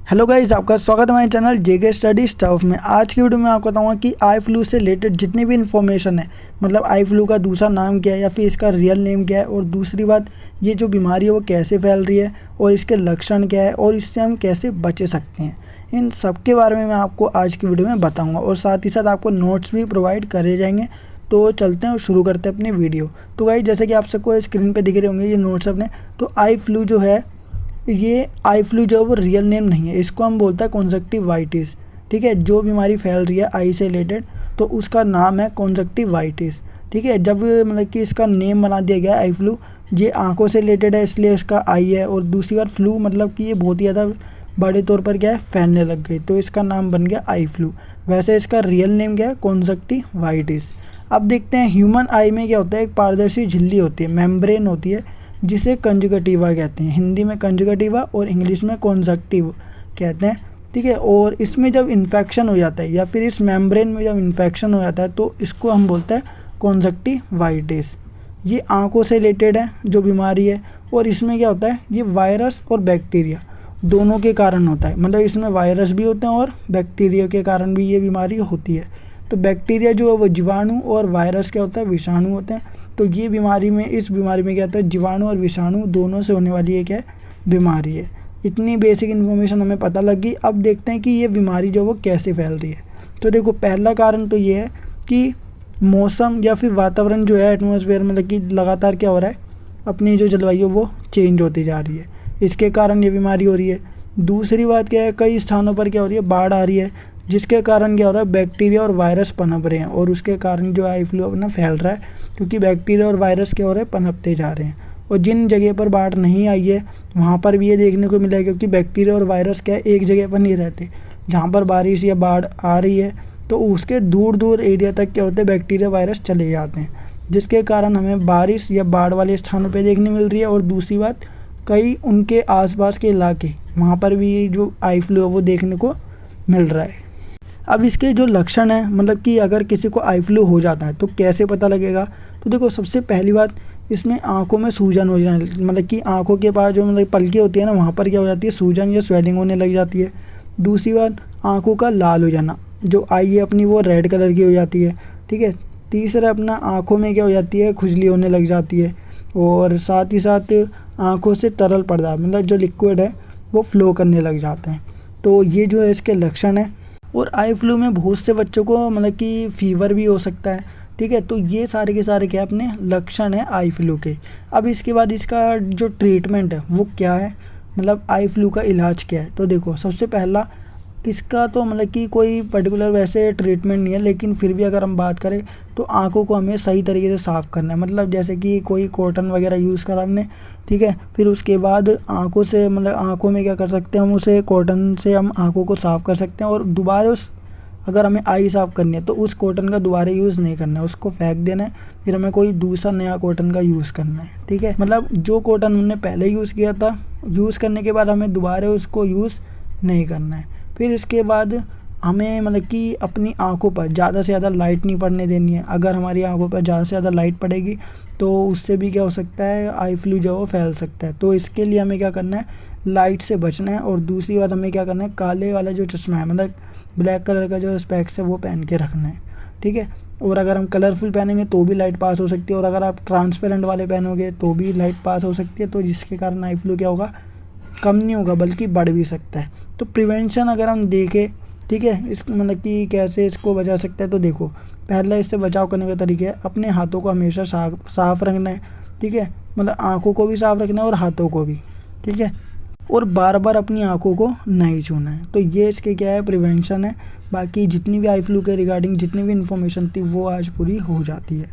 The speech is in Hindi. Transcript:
हेलो गाइस, आपका स्वागत है हमारे चैनल जेके स्टडी स्टफ में। आज की वीडियो में आपको बताऊंगा कि आई फ्लू से रिलेटेड जितनी भी इन्फॉर्मेशन है, मतलब आई फ्लू का दूसरा नाम क्या है या फिर इसका रियल नेम क्या है, और दूसरी बात ये जो बीमारी है वो कैसे फैल रही है और इसके लक्षण क्या है और इससे हम कैसे बच सकते हैं, इन सब के बारे में मैं आपको आज की वीडियो में बताऊँगा। और साथ ही साथ आपको नोट्स भी प्रोवाइड करे जाएंगे। तो चलते हैं और शुरू करते हैं अपनी वीडियो। तो गाइस, जैसे कि आप सबको स्क्रीन पर दिख रहे होंगे ये नोट्स अपने, तो आई फ्लू जो है, ये आई फ्लू जो है वो रियल नेम नहीं है, इसको हम बोलते हैं कॉन्जक्टिवाइटिस। ठीक है, जो बीमारी फैल रही है आई से रिलेटेड तो उसका नाम है कॉन्जक्टिवाइटिस। ठीक है, जब मतलब कि इसका नेम बना दिया गया आई फ्लू, ये आंखों से रिलेटेड है इसलिए इसका आई है, और दूसरी बार फ्लू मतलब कि ये बहुत ही ज़्यादा बड़े तौर पर क्या है फैलने लग गई, तो इसका नाम बन गया आई फ्लू। वैसे इसका रियल नेम क्या है, कॉन्जक्टिवाइटिस। अब देखते हैं ह्यूमन आई में क्या होता है। एक पारदर्शी झिल्ली होती है, मेम्ब्रेन होती है, जिसे कंजक्टिवा कहते हैं। हिंदी में कंजक्टिवा और इंग्लिश में कॉन्जक्टिव कहते हैं। ठीक है, और इसमें जब इन्फेक्शन हो जाता है या फिर इस मेम्ब्रेन में जब इन्फेक्शन हो जाता है तो इसको हम बोलते हैं कॉन्जक्टिवाइटिस। ये आंखों से रिलेटेड है जो बीमारी है, और इसमें क्या होता है, ये वायरस और बैक्टीरिया दोनों के कारण होता है। मतलब इसमें वायरस भी होते हैं और बैक्टीरिया के कारण भी ये बीमारी होती है। तो बैक्टीरिया जो है वो जीवाणु और वायरस क्या होता है, विषाणु होते हैं। तो ये बीमारी में, इस बीमारी में क्या होता है, जीवाणु और विषाणु दोनों से होने वाली एक है बीमारी है। इतनी बेसिक इन्फॉर्मेशन हमें पता लगी। अब देखते हैं कि ये बीमारी जो वो कैसे फैल रही है। तो देखो, पहला कारण तो ये है कि मौसम या फिर वातावरण जो है, एटमॉस्फेयर मतलब कि लगातार क्या हो रहा है, अपनी जो जलवायु वो चेंज होती जा रही है, इसके कारण ये बीमारी हो रही है। दूसरी बात क्या है, कई स्थानों पर क्या हो रही है, बाढ़ आ रही है, जिसके कारण क्या हो रहा है, बैक्टीरिया और वायरस पनप रहे हैं, और उसके कारण जो आई फ्लू अपना फैल रहा है, क्योंकि बैक्टीरिया और वायरस क्या हो रहे हैं, पनपते जा रहे हैं। और जिन जगह पर बाढ़ नहीं आई है वहाँ पर भी ये देखने को मिला है, क्योंकि बैक्टीरिया और वायरस क्या है, एक जगह पर नहीं रहते। जहाँ पर बारिश या बाढ़ आ रही है तो उसके दूर दूर एरिया तक क्या होते हैं, बैक्टीरिया वायरस चले जाते हैं, जिसके कारण हमें बारिश या बाढ़ वाले स्थानों पर देखने मिल रही है। और दूसरी बात, कई उनके आसपास के इलाके, वहाँ पर भी जो आई फ्लू है वो देखने को मिल रहा है। अब इसके जो लक्षण हैं, मतलब कि अगर किसी को आई फ्लू हो जाता है तो कैसे पता लगेगा। तो देखो, सबसे पहली बात, इसमें आंखों में सूजन हो जाए, मतलब कि आंखों के पास जो मतलब पलकें होती है ना, वहाँ पर क्या हो जाती है, सूजन या स्वेलिंग होने लग जाती है। दूसरी बात, आंखों का लाल हो जाना, जो आई है अपनी वो रेड कलर की हो जाती है। ठीक है। तीसरा, अपना आँखों में क्या हो जाती है, खुजली होने लग जाती है, और साथ ही साथ आँखों से तरल पदार्थ मतलब जो लिक्विड है वो फ्लो करने लग जाते हैं। तो ये जो है इसके लक्षण है। और आई फ्लू में बहुत से बच्चों को मतलब कि फ़ीवर भी हो सकता है। ठीक है, तो ये सारे के सारे क्या अपने लक्षण है आई फ्लू के। अब इसके बाद इसका जो ट्रीटमेंट है वो क्या है, मतलब आई फ्लू का इलाज क्या है। तो देखो, सबसे पहला, इसका तो मतलब कि कोई पर्टिकुलर वैसे ट्रीटमेंट नहीं है, लेकिन फिर भी अगर हम बात करें तो आँखों को हमें सही तरीके से साफ़ करना है। मतलब जैसे कि कोई कॉटन वगैरह यूज़ करा हमने, ठीक है, फिर उसके बाद आँखों से मतलब आँखों में क्या कर सकते हैं हम, उसे कॉटन से हम आँखों को साफ़ कर सकते हैं। और दोबारा उस, अगर हमें आई साफ़ करनी है तो उस कॉटन का दोबारा यूज़ नहीं करना है, उसको फेंक देना है, फिर हमें कोई दूसरा नया कॉटन का यूज़ करना है। ठीक है, मतलब जो कॉटन हमने पहले यूज़ किया था, यूज़ करने के बाद हमें दोबारा उसको यूज़ नहीं करना है। फिर इसके बाद हमें मतलब कि अपनी आँखों पर ज़्यादा से ज़्यादा लाइट नहीं पड़ने देनी है। अगर हमारी आँखों पर ज़्यादा से ज़्यादा लाइट पड़ेगी तो उससे भी क्या हो सकता है, आई फ्लू जो है वो फैल सकता है। तो इसके लिए हमें क्या करना है, लाइट से बचना है। और दूसरी बात, हमें क्या करना है, काले वाला जो चश्मा है, मतलब ब्लैक कलर का जो स्पेक्स है वो पहन के रखना है। ठीक है, और अगर हम कलरफुल पहनेंगे तो भी लाइट पास हो सकती है, और अगर आप ट्रांसपेरेंट वाले पहनोगे तो भी लाइट पास हो सकती है, तो जिसके कारण आई फ्लू क्या होगा, कम नहीं होगा बल्कि बढ़ भी सकता है। तो प्रिवेंशन अगर हम देखें, ठीक है, इस मतलब कि कैसे इसको बचा सकते हैं, तो देखो, पहला इससे बचाव करने का तरीका है, अपने हाथों को हमेशा साफ़ रखना है। ठीक है, मतलब आँखों को भी साफ़ रखना है और हाथों को भी। ठीक है, और बार बार अपनी आँखों को नहीं छूना है। तो ये इसके क्या है, प्रिवेंशन है। बाकी जितनी भी आई फ्लू के रिगार्डिंग जितनी भी इन्फॉर्मेशन थी वो आज पूरी हो जाती है।